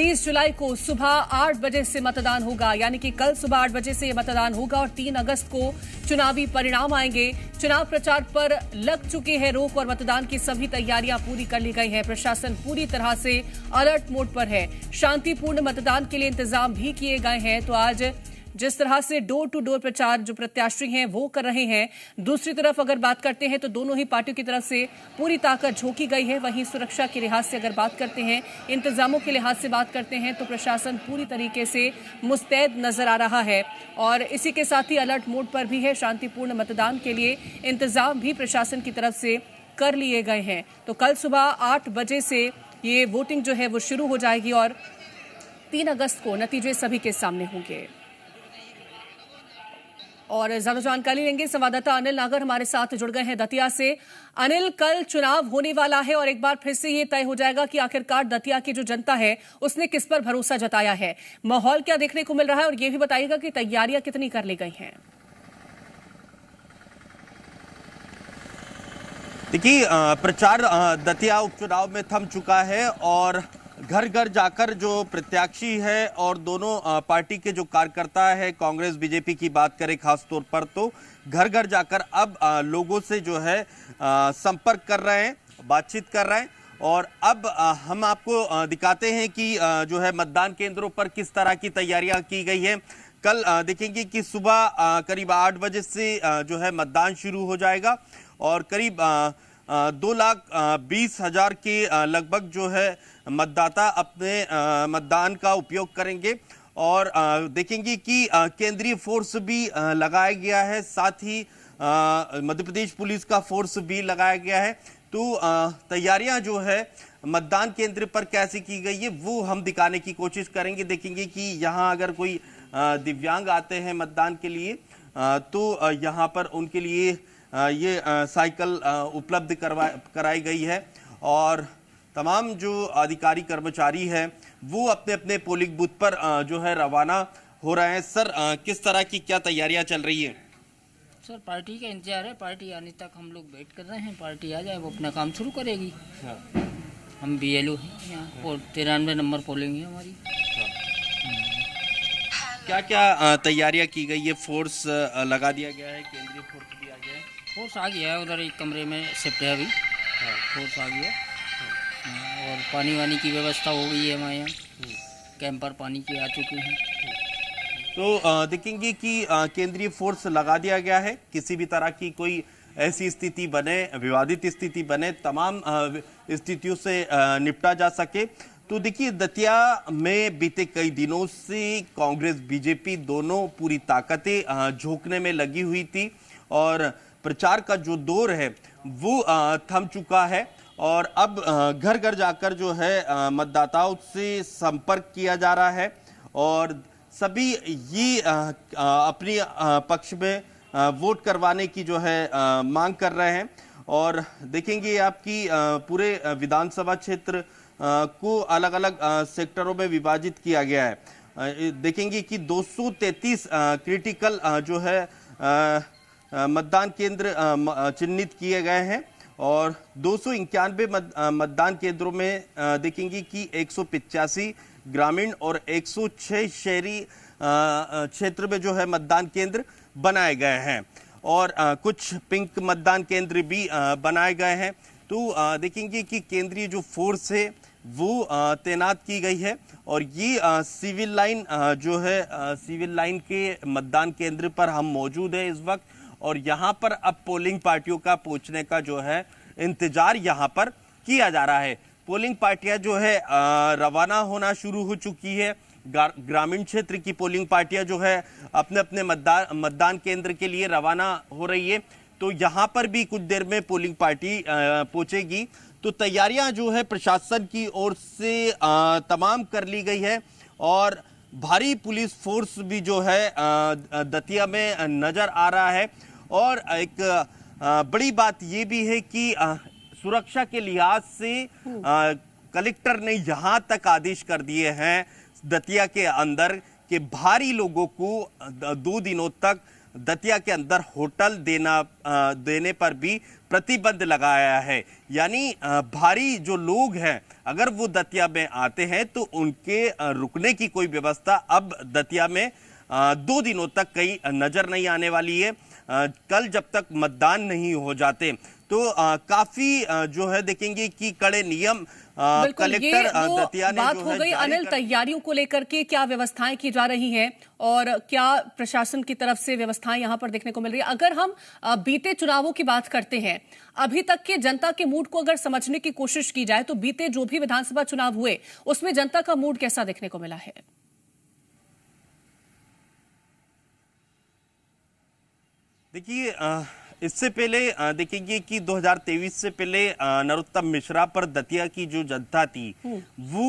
30 जुलाई को सुबह 8 बजे से मतदान होगा, यानी कि कल सुबह 8 बजे से यह मतदान होगा और 3 अगस्त को चुनावी परिणाम आएंगे। चुनाव प्रचार पर लग चुके हैं रोक और मतदान की सभी तैयारियां पूरी कर ली गई हैं। प्रशासन पूरी तरह से अलर्ट मोड पर है। शांतिपूर्ण मतदान के लिए इंतजाम भी किए गए हैं। तो आज जिस तरह से डोर टू डोर प्रचार जो प्रत्याशी हैं वो कर रहे हैं, दूसरी तरफ अगर बात करते हैं तो दोनों ही पार्टियों की तरफ से पूरी ताकत झोंकी गई है। वहीं सुरक्षा के लिहाज से अगर बात करते हैं, इंतजामों के लिहाज से बात करते हैं तो प्रशासन पूरी तरीके से मुस्तैद नजर आ रहा है और इसी के साथ ही अलर्ट मोड पर भी है। शांतिपूर्ण मतदान के लिए इंतजाम भी प्रशासन की तरफ से कर लिए गए हैं। तो कल सुबह 8 बजे से ये वोटिंग जो है वो शुरू हो जाएगी और 3 अगस्त को नतीजे सभी के सामने होंगे। और ज्यादा जानकारी लेंगे, संवाददाता अनिल नागर हमारे साथ जुड़ गए हैं दतिया से। अनिल, कल चुनाव होने वाला है और एक बार फिर से ये तय हो जाएगा कि आखिरकार दतिया की जो जनता है उसने किस पर भरोसा जताया है। माहौल क्या देखने को मिल रहा है और ये भी बताइएगा कि तैयारियां कितनी कर ली गई हैं। देखिए, प्रचार दतिया उपचुनाव में थम चुका है और घर घर जाकर जो प्रत्याशी है और दोनों पार्टी के जो कार्यकर्ता है, कांग्रेस बीजेपी की बात करें खास तौर पर, तो घर घर जाकर अब लोगों से जो है संपर्क कर रहे हैं, बातचीत कर रहे हैं। और अब हम आपको दिखाते हैं कि जो है मतदान केंद्रों पर किस तरह की तैयारियां की गई है। कल देखेंगे कि सुबह करीब 8 बजे से जो है मतदान शुरू हो जाएगा और करीब 2,20,000 के लगभग जो है मतदाता अपने मतदान का उपयोग करेंगे और देखेंगे कि केंद्रीय फोर्स भी लगाया गया है, साथ ही मध्य प्रदेश पुलिस का फोर्स भी लगाया गया है। तो तैयारियां जो है मतदान केंद्र पर कैसे की गई है वो हम दिखाने की कोशिश करेंगे। देखेंगे कि यहाँ अगर कोई दिव्यांग आते हैं मतदान के लिए तो यहाँ पर उनके लिए ये साइकिल उपलब्ध कराई गई है और तमाम जो अधिकारी कर्मचारी हैं वो अपने अपने पोलिंग बूथ पर जो है रवाना हो रहे हैं। सर, किस तरह की क्या तैयारियां चल रही है? सर, पार्टी का इंतजार है। पार्टी आने तक हम लोग वेट कर रहे हैं। पार्टी आ जाए वो अपना काम शुरू करेगी। हाँ। हम BLO हैं यहाँ और 93 नंबर पोलिंग है हमारी। क्या क्या तैयारियां की गई है? फोर्स लगा दिया गया है, केंद्रीय फोर्स भी आ गया है? फोर्स आ गया है, उधर एक कमरे में शिफ्ट है अभी। हाँ। फोर्स आ गया और पानी वानी की व्यवस्था हो गई है हमारे यहाँ। कैंपर पानी के आ चुके हैं। तो देखेंगे कि केंद्रीय फोर्स लगा दिया गया है। किसी भी तरह की कोई ऐसी स्थिति बने, विवादित स्थिति बने, तमाम स्थितियों से निपटा जा सके। तो देखिए, दतिया में बीते कई दिनों से कांग्रेस बीजेपी दोनों पूरी ताकतें झोंकने में लगी हुई थी और प्रचार का जो दौर है वो थम चुका है और अब घर घर जाकर जो है मतदाताओं से संपर्क किया जा रहा है और सभी ये अपनी पक्ष में वोट करवाने की जो है मांग कर रहे हैं। और देखेंगे आपकी पूरे विधानसभा क्षेत्र को अलग अलग सेक्टरों में विभाजित किया गया है। देखेंगे कि 233 क्रिटिकल जो है मतदान केंद्र चिन्हित किए गए हैं और 291 मतदान केंद्रों में देखेंगे कि 185 ग्रामीण और 106 शहरी क्षेत्र में जो है मतदान केंद्र बनाए गए हैं और कुछ पिंक मतदान केंद्र भी बनाए गए हैं। तो देखेंगे कि केंद्रीय जो फोर्स है वो तैनात की गई है और ये सिविल लाइन जो है सिविल लाइन के मतदान केंद्र पर हम मौजूद है इस वक्त और यहाँ पर अब पोलिंग पार्टियों का पहुंचने का जो है इंतजार यहाँ पर किया जा रहा है। पोलिंग पार्टियां जो है रवाना होना शुरू हो चुकी है। ग्रामीण क्षेत्र की पोलिंग पार्टियां जो है अपने अपने मतदान केंद्र के लिए रवाना हो रही है। तो यहाँ पर भी कुछ देर में पोलिंग पार्टी पहुंचेगी। तो तैयारियां जो है प्रशासन की ओर से तमाम कर ली गई है और भारी पुलिस फोर्स भी जो है दतिया में नजर आ रहा है। और एक बड़ी बात ये भी है कि सुरक्षा के लिहाज से कलेक्टर ने यहां तक आदेश कर दिए हैं दतिया के अंदर कि भारी लोगों को 2 दिनों तक दतिया के अंदर होटल देने पर भी प्रतिबंध लगाया है। यानी भारी जो लोग हैं अगर वो दतिया में आते हैं तो उनके रुकने की कोई व्यवस्था अब दतिया में 2 दिनों तक कहीं नजर नहीं आने वाली है। कल जब तक मतदान नहीं हो जाते तो काफी जो है देखेंगे कि कड़े नियम कलेक्टर दतिया ने बात जो हो है गई अनिल, तैयारियों को लेकर के क्या व्यवस्थाएं की जा रही हैं और क्या प्रशासन की तरफ से व्यवस्थाएं यहां पर देखने को मिल रही है। अगर हम बीते चुनावों की बात करते हैं, अभी तक के जनता के मूड को अगर समझने की कोशिश की जाए तो बीते जो भी विधानसभा चुनाव हुए उसमें जनता का मूड कैसा देखने को मिला है? देखिए इससे पहले देखेंगे कि 2023 से पहले नरोत्तम मिश्रा पर दतिया की जो जनता थी वो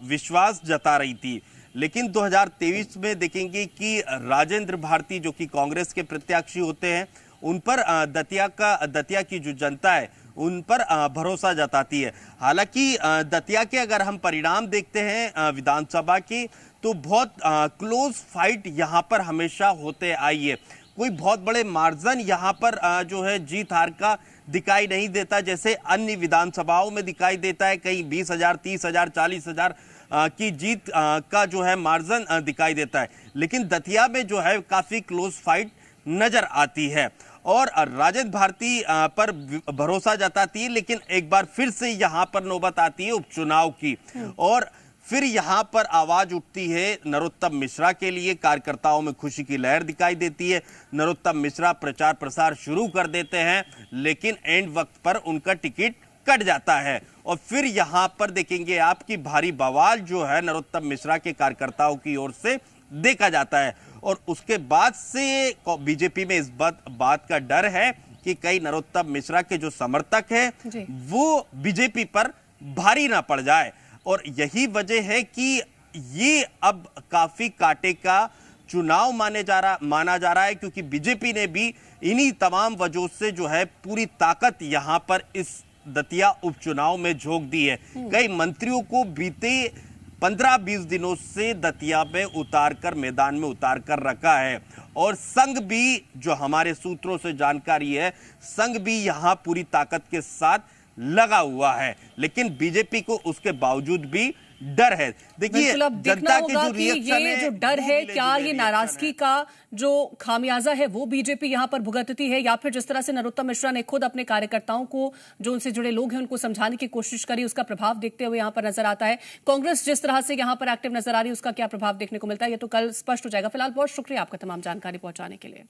विश्वास जता रही थी, लेकिन 2023 में देखेंगे कि राजेंद्र भारती जो कि कांग्रेस के प्रत्याशी होते हैं उन पर दतिया की जो जनता है उन पर भरोसा जताती है। हालांकि दतिया के अगर हम परिणाम देखते हैं विधानसभा के तो बहुत क्लोज फाइट यहां पर हमेशा होते आई है। कोई बहुत बड़े मार्जिन यहां पर जो है जीत हार का दिखाई नहीं देता जैसे अन्य विधानसभाओं में दिखाई देता है। कहीं 20,000, 30,000, 40,000 की जीत का जो है मार्जिन दिखाई देता है, लेकिन दतिया में जो है काफी क्लोज फाइट नजर आती है और राजेंद्र भारती पर भरोसा जताती है। लेकिन एक बार फिर से यहां पर नौबत आती है उपचुनाव की और फिर यहां पर आवाज उठती है नरोत्तम मिश्रा के लिए। कार्यकर्ताओं में खुशी की लहर दिखाई देती है। नरोत्तम मिश्रा प्रचार प्रसार शुरू कर देते हैं, लेकिन एंड वक्त पर उनका टिकट कट जाता है और फिर यहां पर देखेंगे आपकी भारी बवाल जो है नरोत्तम मिश्रा के कार्यकर्ताओं की ओर से देखा जाता है और उसके बाद से बीजेपी में इस बात का डर है कि कई नरोत्तम मिश्रा के जो समर्थक हैं वो बीजेपी पर भारी ना पड़ जाए और यही वजह है कि ये अब काफी कांटे का चुनाव माना जा रहा है, क्योंकि बीजेपी ने भी इन्हीं तमाम वजहों से जो है पूरी ताकत यहां पर इस दतिया उपचुनाव में झोंक दी है। कई मंत्रियों को बीते 15-20 दिनों से दतिया में मैदान में उतार कर रखा है और संघ भी, जो हमारे सूत्रों से जानकारी है, संघ भी यहां पूरी ताकत के साथ लगा हुआ है, लेकिन बीजेपी को उसके बावजूद भी डर है। देखिए जनता के जो रिएक्शन ये जो डर है, क्या ये नाराजगी का जो खामियाजा है वो बीजेपी यहां पर भुगतती है या फिर जिस तरह से नरोत्तम मिश्रा ने खुद अपने कार्यकर्ताओं को, जो उनसे जुड़े लोग हैं, उनको समझाने की कोशिश करी, उसका प्रभाव देखते हुए यहां पर नजर आता है। कांग्रेस जिस तरह से यहां पर एक्टिव नजर आ रही है उसका क्या प्रभाव देखने को मिलता है, ये तो कल स्पष्ट हो जाएगा। फिलहाल बहुत शुक्रिया आपका तमाम जानकारी पहुंचाने के लिए।